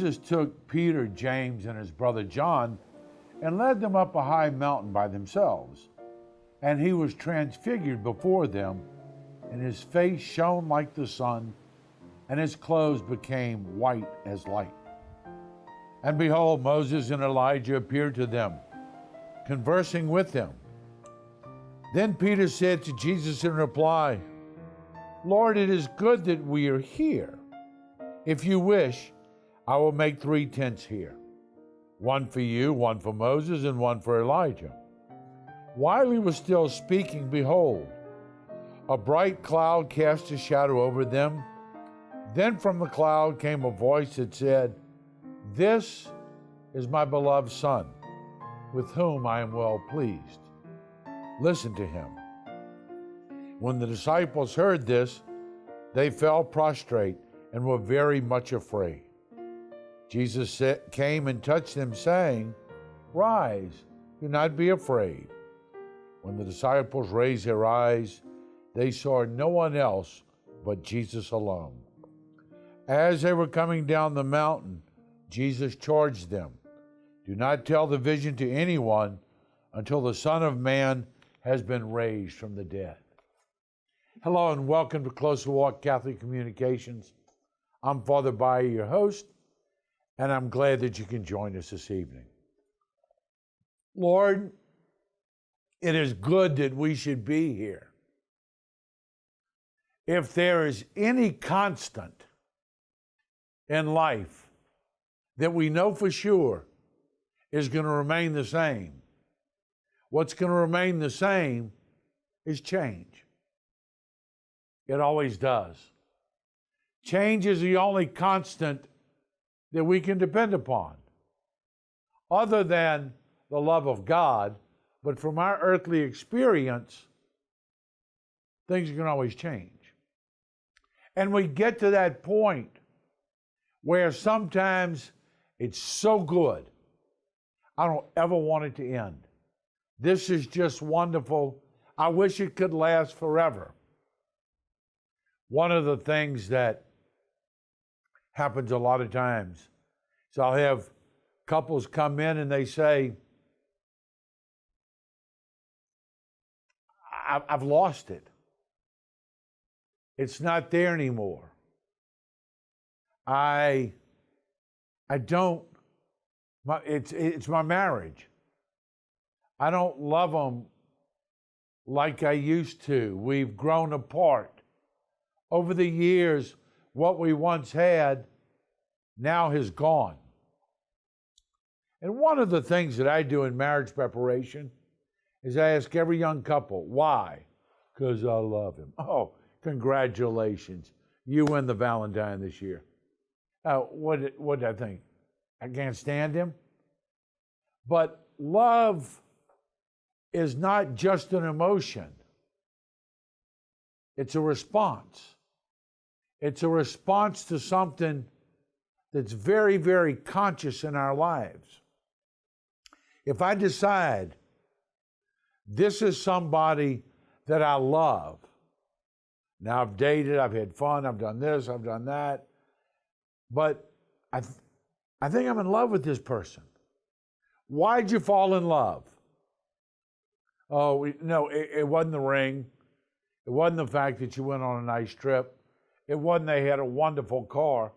Jesus took Peter, James, and his brother John and led them up a high mountain by themselves. And he was transfigured before them, and his face shone like the sun, and his clothes became white as light. And behold, Moses and Elijah appeared to them, conversing with them. Then Peter said to Jesus in reply, Lord, it is good that we are here. If you wish, I will make 3 tents here, one for you, one for Moses, and one for Elijah. While he was still speaking, behold, a bright cloud cast a shadow over them. Then from the cloud came a voice that said, This is my beloved Son, with whom I am well pleased. Listen to him. When the disciples heard this, they fell prostrate and were very much afraid. Jesus came and touched them, saying, Rise, do not be afraid. When the disciples raised their eyes, they saw no one else but Jesus alone. As they were coming down the mountain, Jesus charged them, Do not tell the vision to anyone until the Son of Man has been raised from the dead. Hello and welcome to Closer Walk Catholic Communications. I'm Father Bayer, your host, and I'm glad that you can join us this evening. Lord, it is good that we should be here. If there is any constant in life that we know for sure is going to remain the same, what's going to remain the same is change. It always does. Change is the only constant that we can depend upon, other than the love of God. But from our earthly experience, things can always change. And we get to that point where sometimes it's so good, I don't ever want it to end. This is just wonderful. I wish it could last forever. One of the things that happens a lot of times is I'll have couples come in and they say, I've lost it. It's not there anymore. I don't, it's my marriage. I don't love them like I used to. We've grown apart. Over the years, what we once had now has gone. And one of the things that I do in marriage preparation is I ask every young couple, why? Because I love him. Oh, congratulations. You win the Valentine this year. What did I think? I can't stand him? But love is not just an emotion. It's a response. It's a response to something that's very, very conscious in our lives. If I decide this is somebody that I love, now I've dated, I've had fun, I've done this, I've done that, but I think I'm in love with this person. Why'd you fall in love? Oh, no, it wasn't the ring. It wasn't the fact that you went on a nice trip. It wasn't they had a wonderful car.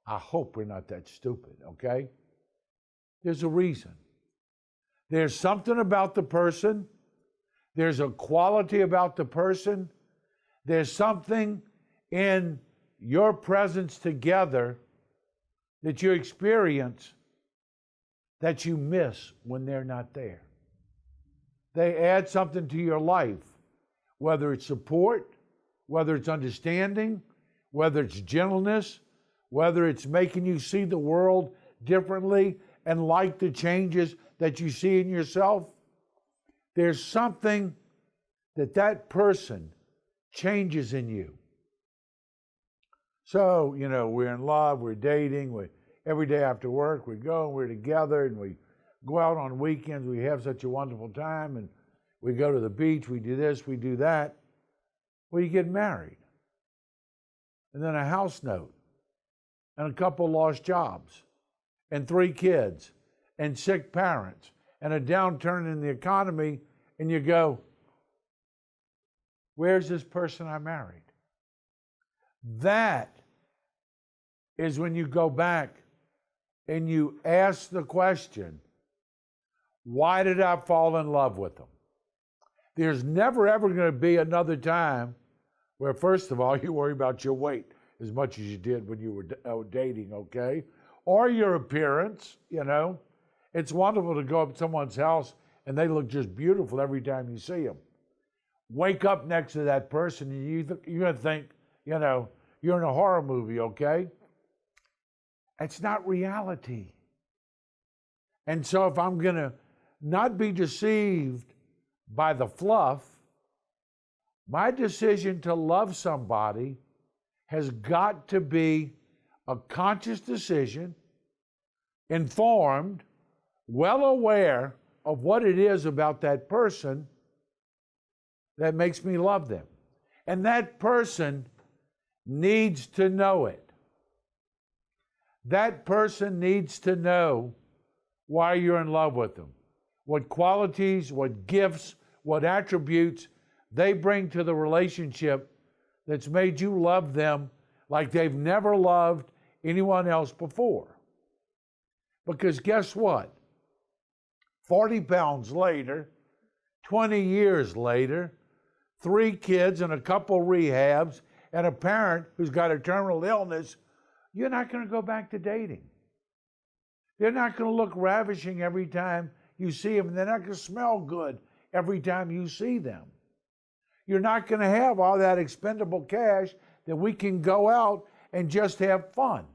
I hope we're not that stupid, okay? There's a reason. There's something about the person. There's a quality about the person. There's something in your presence together that you experience that you miss when they're not there. They add something to your life, whether it's support, whether it's understanding, whether it's gentleness, whether it's making you see the world differently and like the changes that you see in yourself. There's something that person changes in you. So, we're in love, we're dating, every day after work we go and we're together and we go out on weekends, we have such a wonderful time and we go to the beach, we do this, we do that. Well, you get married. And then a house note and a couple lost jobs. and 3 kids and sick parents and a downturn in the economy, and you go, where's this person I married? That is when you go back and you ask the question, why did I fall in love with them? There's never ever going to be another time where, first of all, you worry about your weight as much as you did when you were dating, okay? Or your appearance, you know. It's wonderful to go up to someone's house and they look just beautiful every time you see them. Wake up next to that person and you're going to think, you know, you're in a horror movie, okay? It's not reality. And so if I'm going to not be deceived by the fluff, my decision to love somebody has got to be a conscious decision, informed, well aware of what it is about that person that makes me love them. And that person needs to know it. That person needs to know why you're in love with them, what qualities, what gifts, what attributes they bring to the relationship that's made you love them like they've never loved anyone else before. Because guess what? 40 pounds later, 20 years later, 3 kids and a couple rehabs and a parent who's got a terminal illness, you're not going to go back to dating. They're not going to look ravishing every time you see them, and they're not going to smell good every time you see them. You're not going to have all that expendable cash that we can go out and just have fun.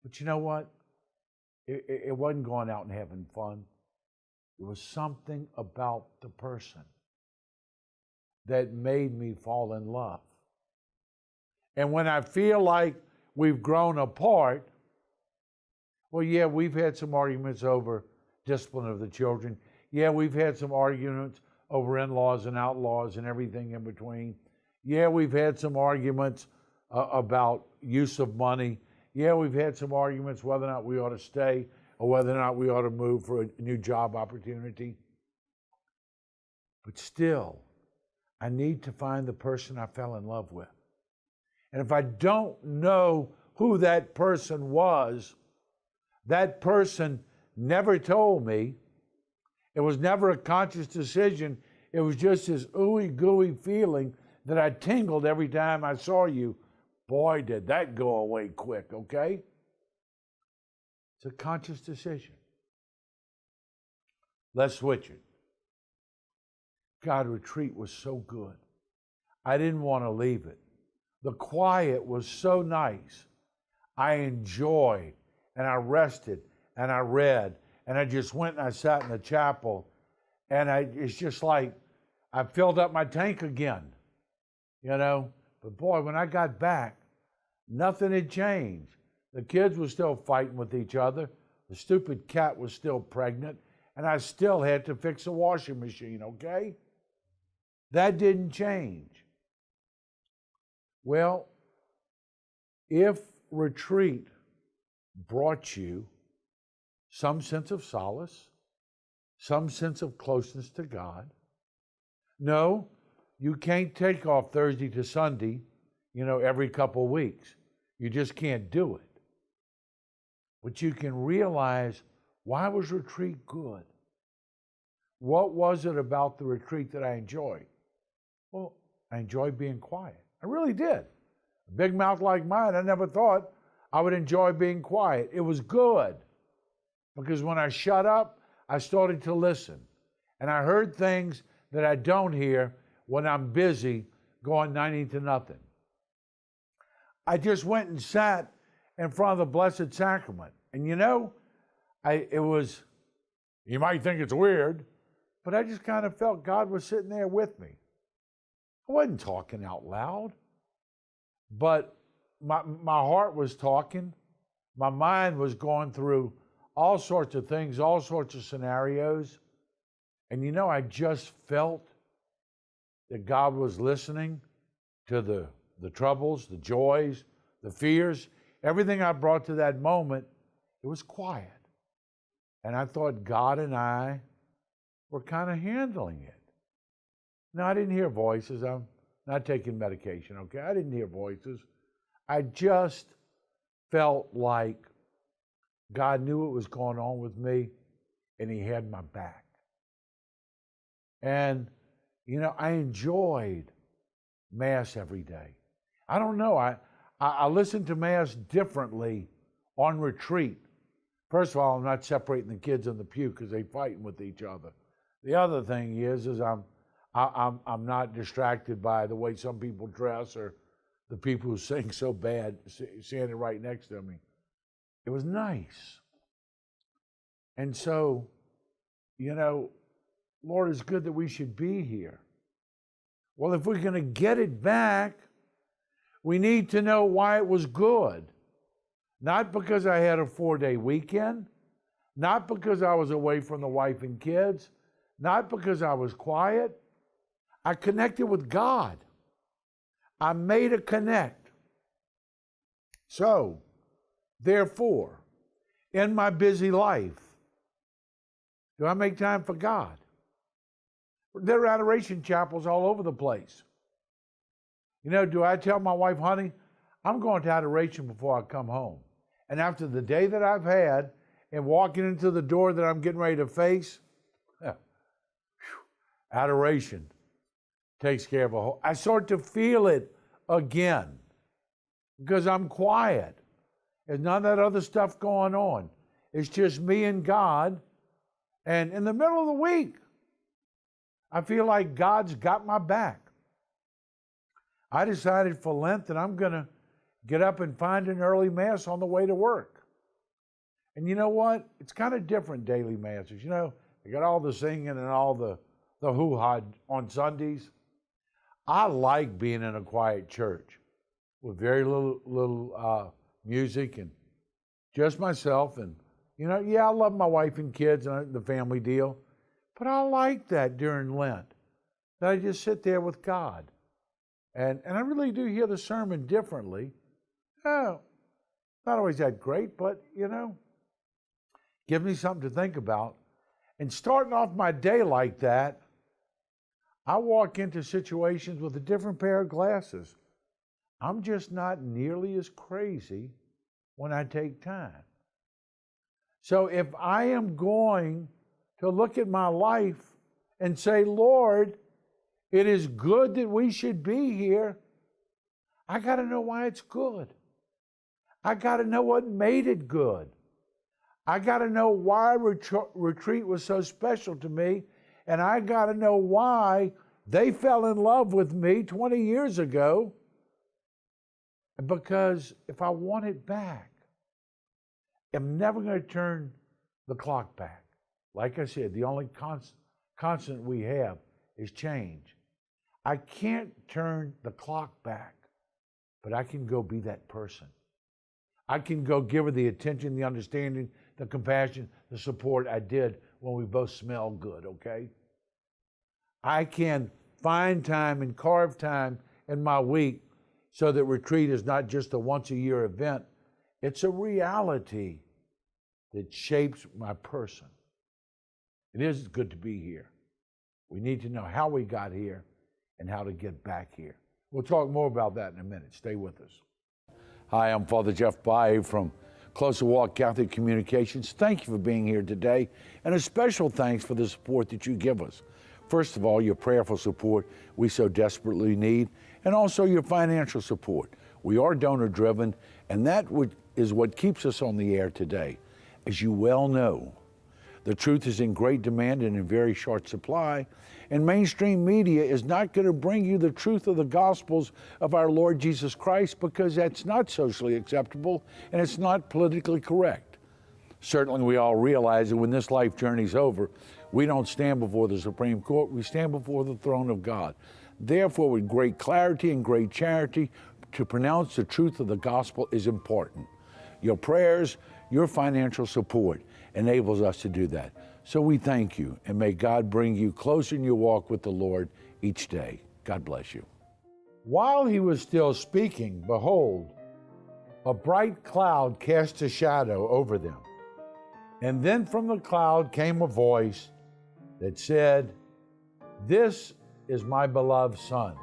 But you know what? It wasn't going out and having fun. It was something about the person that made me fall in love. And when I feel like we've grown apart, well, yeah, we've had some arguments over discipline of the children. Yeah, we've had some arguments over in-laws and outlaws and everything in between. Yeah, we've had some arguments about use of money. Yeah, we've had some arguments whether or not we ought to stay or whether or not we ought to move for a new job opportunity. But still, I need to find the person I fell in love with. And if I don't know who that person was, that person never told me. It was never a conscious decision. It was just this ooey gooey feeling that I tingled every time I saw you. Boy, did that go away quick, okay? It's a conscious decision. Let's switch it. God, retreat was so good. I didn't want to leave it. The quiet was so nice. I enjoyed, and I rested, and I read, and I just went and I sat in the chapel, and it's just like I filled up my tank again, you know? But boy, when I got back, nothing had changed. The kids were still fighting with each other. The stupid cat was still pregnant, and I still had to fix a washing machine, okay? That didn't change. Well, if retreat brought you some sense of solace, some sense of closeness to God, no, you can't take off Thursday to Sunday, you know, every couple weeks. You just can't do it. But you can realize, why was retreat good? What was it about the retreat that I enjoyed? Well, I enjoyed being quiet. I really did. A big mouth like mine, I never thought I would enjoy being quiet. It was good. Because when I shut up, I started to listen. And I heard things that I don't hear when I'm busy going 90 to nothing. I just went and sat in front of the Blessed Sacrament. And you know, you might think it's weird, but I just kind of felt God was sitting there with me. I wasn't talking out loud, but my heart was talking. My mind was going through all sorts of things, all sorts of scenarios. And you know, I just felt that God was listening to the troubles, the joys, the fears. everything I brought to that moment, it was quiet. And I thought God and I were kind of handling it. Now, I didn't hear voices. I'm not taking medication, okay? I didn't hear voices. I just felt like God knew what was going on with me, and He had my back. And, I enjoyed Mass every day. I don't know. I listen to Mass differently on retreat. First of all, I'm not separating the kids in the pew because they're fighting with each other. The other thing is I'm not distracted by the way some people dress or the people who sing so bad standing right next to me. It was nice. And so, Lord, it's good that we should be here. Well, if we're going to get it back, we need to know why it was good. Not because I had a 4-day weekend, not because I was away from the wife and kids, not because I was quiet. I connected with God. I made a connect. So, therefore, in my busy life, do I make time for God? There are adoration chapels all over the place. Do I tell my wife, honey, I'm going to adoration before I come home. And after the day that I've had and walking into the door that I'm getting ready to face, adoration takes care of a whole. I start to feel it again because I'm quiet. There's none of that other stuff going on. It's just me and God. And in the middle of the week, I feel like God's got my back. I decided for Lent that I'm going to get up and find an early Mass on the way to work. And you know what? It's kind of different daily Masses. They got all the singing and all the hoo-ha on Sundays. I like being in a quiet church with very little music and just myself. And, I love my wife and kids and the family deal. But I like that during Lent, that I just sit there with God. And I really do hear the sermon differently. Not always that great, but, give me something to think about. And starting off my day like that, I walk into situations with a different pair of glasses. I'm just not nearly as crazy when I take time. So if I am going to look at my life and say, Lord, it is good that we should be here, I got to know why it's good. I got to know what made it good. I got to know why retreat was so special to me, and I got to know why they fell in love with me 20 years ago, because if I want it back, I'm never going to turn the clock back. Like I said, the only constant we have is change. I can't turn the clock back, but I can go be that person. I can go give her the attention, the understanding, the compassion, the support I did when we both smelled good, okay? I can find time and carve time in my week so that retreat is not just a once-a-year event. It's a reality that shapes my person. It is good to be here. We need to know how we got here and how to get back here. We'll talk more about that in a minute. Stay with us. Hi, I'm Father Jeff Bae from Closer Walk Catholic Communications. Thank you for being here today, and a special thanks for the support that you give us. First of all, your prayerful support we so desperately need, and also your financial support. We are donor-driven, and that is what keeps us on the air today. As you well know, the truth is in great demand and in very short supply, and mainstream media is not going to bring you the truth of the Gospels of our Lord Jesus Christ because that's not socially acceptable and it's not politically correct. Certainly we all realize that when this life journey's over, we don't stand before the Supreme Court, we stand before the throne of God. Therefore, with great clarity and great charity, to pronounce the truth of the gospel is important. Your prayers, your financial support enables us to do that. So we thank you, and may God bring you closer in your walk with the Lord each day. God bless you. While he was still speaking, behold, a bright cloud cast a shadow over them. And then from the cloud came a voice that said, "This is my beloved Son,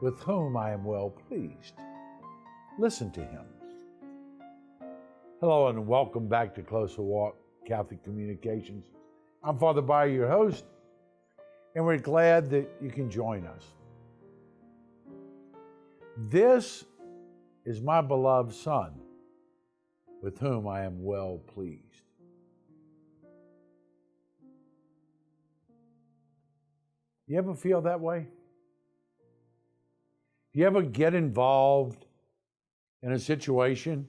with whom I am well pleased. Listen to him." Hello and welcome back to Closer Walk Catholic Communications. I'm Father Bayer, your host, and we're glad that you can join us. This is my beloved Son, with whom I am well pleased. You ever feel that way? Do you ever get involved in a situation?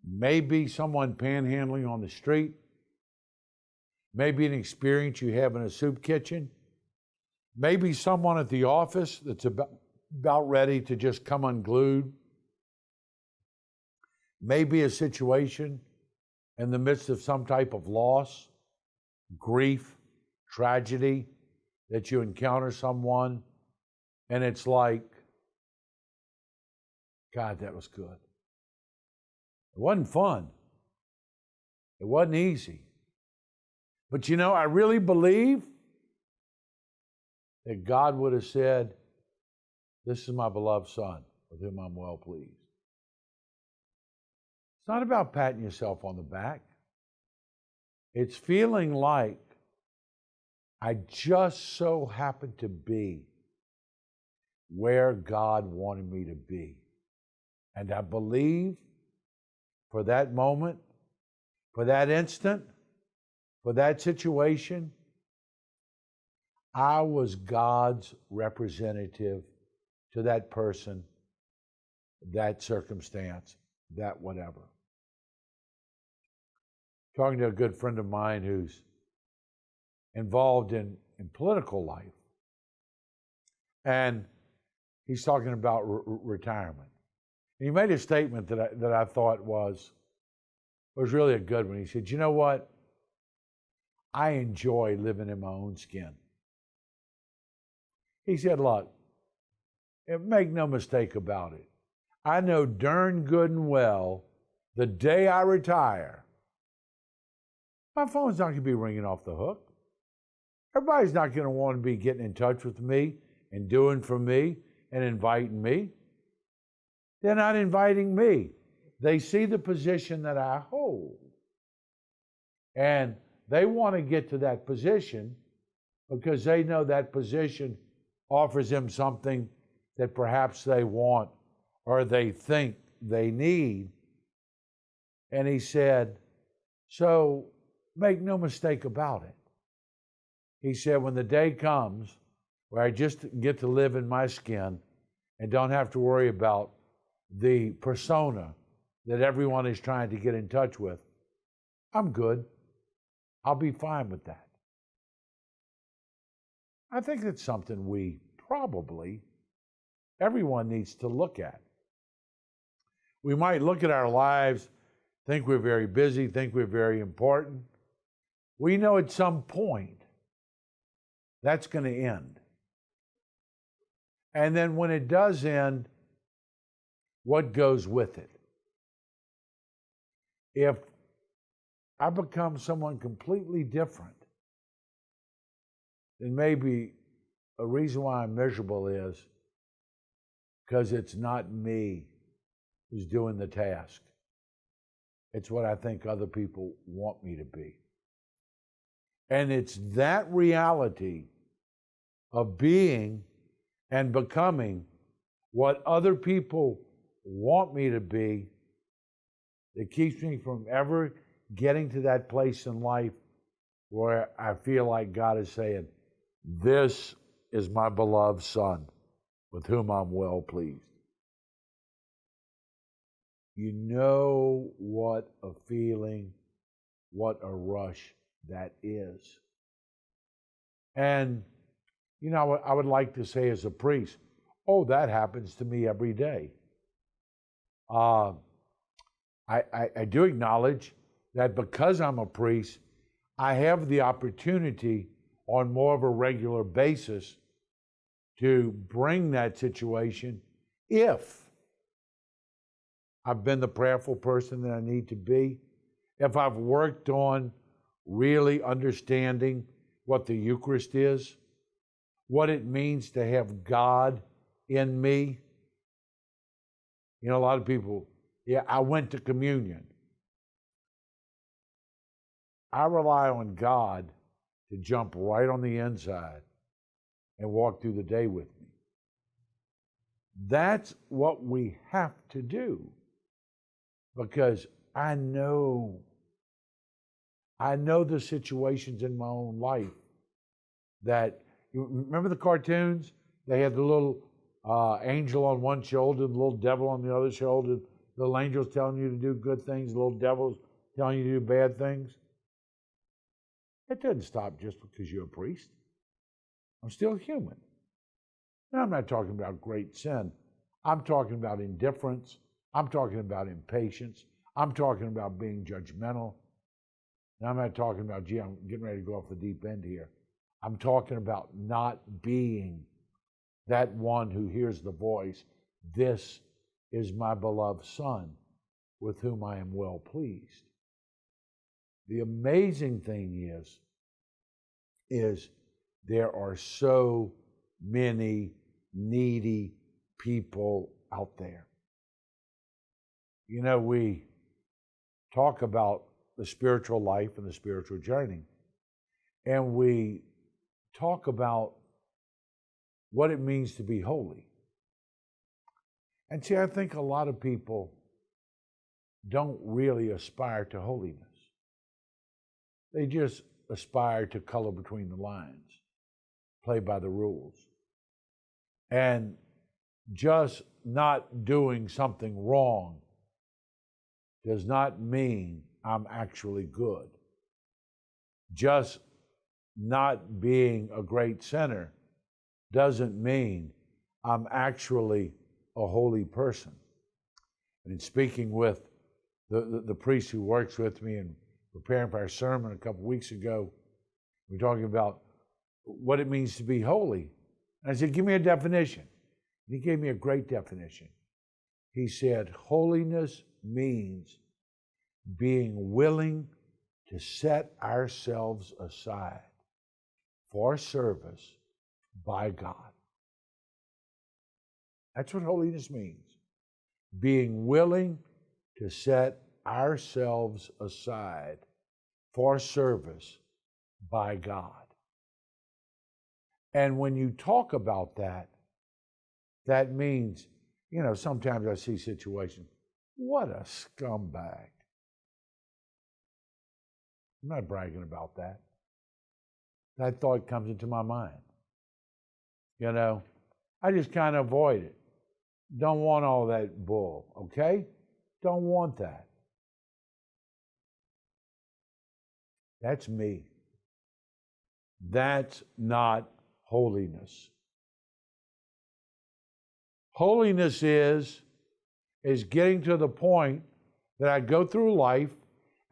Maybe someone panhandling on the street. Maybe an experience you have in a soup kitchen. Maybe someone at the office that's about ready to just come unglued. Maybe a situation in the midst of some type of loss, grief, tragedy, that you encounter someone and it's like, God, that was good. It wasn't fun. It wasn't easy. But you know, I really believe that God would have said, "This is my beloved Son, with whom I'm well pleased." It's not about patting yourself on the back. It's feeling like I just so happened to be where God wanted me to be. And I believe for that moment, for that instant, for that situation, I was God's representative to that person, that circumstance, that whatever. Talking to a good friend of mine who's involved in political life, and he's talking about retirement. And he made a statement that I thought was really a good one. He said, "You know what? I enjoy living in my own skin." He said, "Look, make no mistake about it. I know darn good and well the day I retire, my phone's not going to be ringing off the hook. Everybody's not going to want to be getting in touch with me and doing for me and inviting me. They're not inviting me. They see the position that I hold. And they want to get to that position because they know that position offers them something that perhaps they want or they think they need." And he said, "So make no mistake about it." He said, "When the day comes where I just get to live in my skin and don't have to worry about the persona that everyone is trying to get in touch with, I'm good. I'll be fine with that." I think that's something we probably, everyone needs to look at. We might look at our lives, think we're very busy, think we're very important. We know at some point that's going to end. And then when it does end, what goes with it? If I become someone completely different, then maybe a reason why I'm miserable is because it's not me who's doing the task. It's what I think other people want me to be. And it's that reality of being and becoming what other people want me to be that keeps me from ever getting to that place in life where I feel like God is saying, "This is my beloved Son, with whom I'm well pleased." You know what a feeling, what a rush that is. And, you know, I would like to say as a priest, oh, that happens to me every day. I do acknowledge that because I'm a priest, I have the opportunity on more of a regular basis to bring that situation if I've been the prayerful person that I need to be, if I've worked on really understanding what the Eucharist is, what it means to have God in me. You know, a lot of people, yeah, I went to communion. I rely on God to jump right on the inside and walk through the day with me. That's what we have to do, because I know the situations in my own life that, you remember the cartoons? They had the little angel on one shoulder, the little devil on the other shoulder, the little angel's telling you to do good things, the little devil's telling you to do bad things. It doesn't stop just because you're a priest. I'm still human. Now, I'm not talking about great sin. I'm talking about indifference. I'm talking about impatience. I'm talking about being judgmental. Now, I'm not talking about, gee, I'm getting ready to go off the deep end here. I'm talking about not being that one who hears the voice, "This is my beloved Son, with whom I am well pleased." The amazing thing is there are so many needy people out there. You know, we talk about the spiritual life and the spiritual journey, and we talk about what it means to be holy. And see, I think a lot of people don't really aspire to holiness. They just aspire to color between the lines, play by the rules. And just not doing something wrong does not mean I'm actually good. Just not being a great sinner doesn't mean I'm actually a holy person. And in speaking with the priest who works with me and preparing for our sermon a couple weeks ago, we were talking about what it means to be holy. And I said, give me a definition. And he gave me a great definition. He said, holiness means being willing to set ourselves aside for service by God. That's what holiness means. Being willing to set ourselves aside for service by God. And when you talk about that, that means, you know, sometimes I see situations, what a scumbag. I'm not bragging about that. That thought comes into my mind. You know, I just kind of avoid it. Don't want all that bull, okay? Don't want that. That's me. That's not holiness. Holiness is getting to the point that I go through life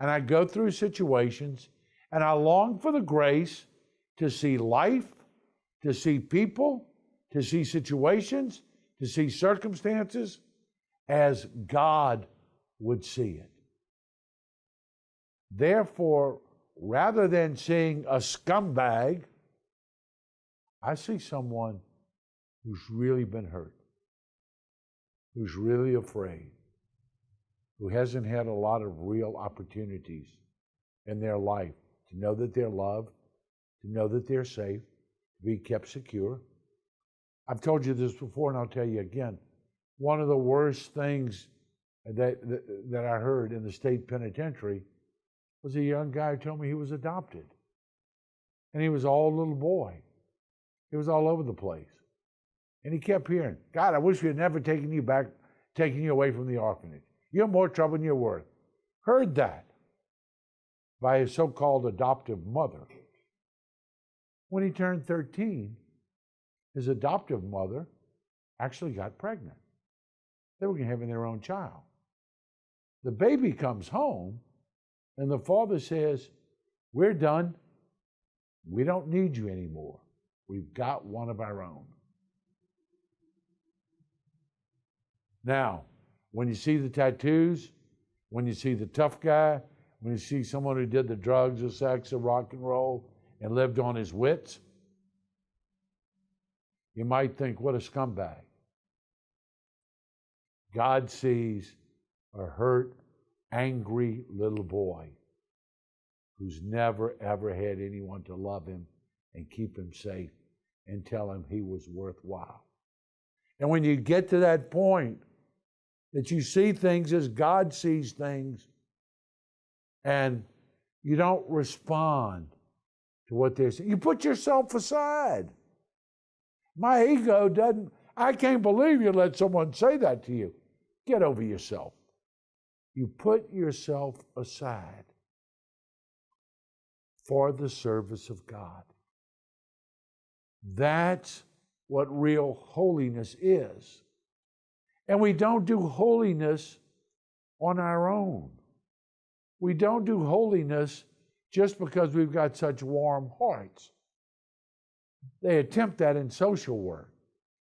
and I go through situations and I long for the grace to see life, to see people, to see situations, to see circumstances as God would see it. Therefore, rather than seeing a scumbag, I see someone who's really been hurt, who's really afraid, who hasn't had a lot of real opportunities in their life to know that they're loved, to know that they're safe, to be kept secure. I've told you this before, and I'll tell you again. One of the worst things that I heard in the state penitentiary was a young guy who told me he was adopted. And he was all little boy. He was all over the place. And he kept hearing, God, I wish we had never taken you away from the orphanage. You're more trouble than you're worth. Heard that by his so-called adoptive mother. When he turned 13, his adoptive mother actually got pregnant. They were going to have their own child. The baby comes home, and the father says, we're done. We don't need you anymore. We've got one of our own. Now, When you see the tattoos, when you see the tough guy, when you see someone who did the drugs, the sex, the rock and roll, and lived on his wits, you might think, what a scumbag. God sees a hurt, angry little boy who's never, ever had anyone to love him and keep him safe and tell him he was worthwhile. And when you get to that point that you see things as God sees things and you don't respond to what they're saying, you put yourself aside. My ego doesn't, I can't believe you let someone say that to you. Get over yourself. You put yourself aside for the service of God. That's what real holiness is. And we don't do holiness on our own. We don't do holiness just because we've got such warm hearts. They attempt that in social work.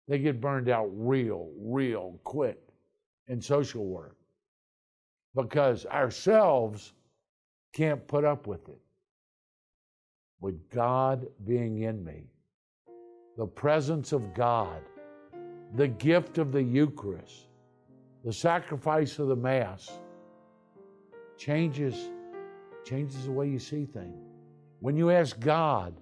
They get burned out real quick in social work because ourselves can't put up with it. With God being in me, the presence of God, the gift of the Eucharist, the sacrifice of the Mass, changes the way you see things. When you ask God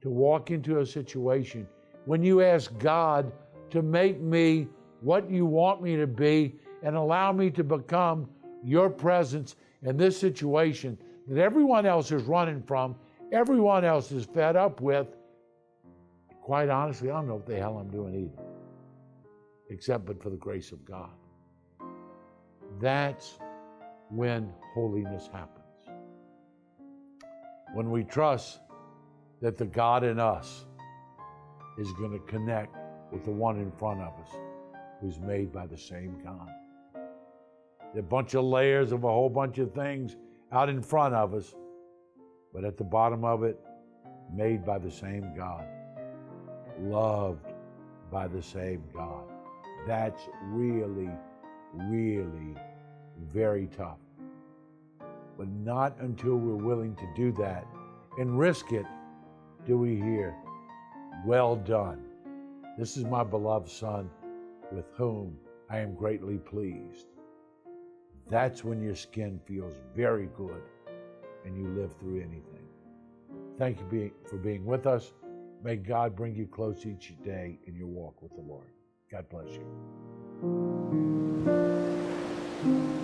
to walk into a situation, when you ask God to make me what you want me to be and allow me to become your presence in this situation that everyone else is running from, everyone else is fed up with, quite honestly, I don't know what the hell I'm doing either, except but for the grace of God. That's when holiness happens. When we trust that the God in us is going to connect with the one in front of us who's made by the same God. There are a bunch of layers of a whole bunch of things out in front of us, but at the bottom of it, made by the same God, loved by the same God. That's really very tough. But not until we're willing to do that and risk it do we hear, well done. This is my beloved Son with whom I am greatly pleased. That's when your skin feels very good and you live through anything. Thank you for being with us. May God bring you close each day in your walk with the Lord. God bless you.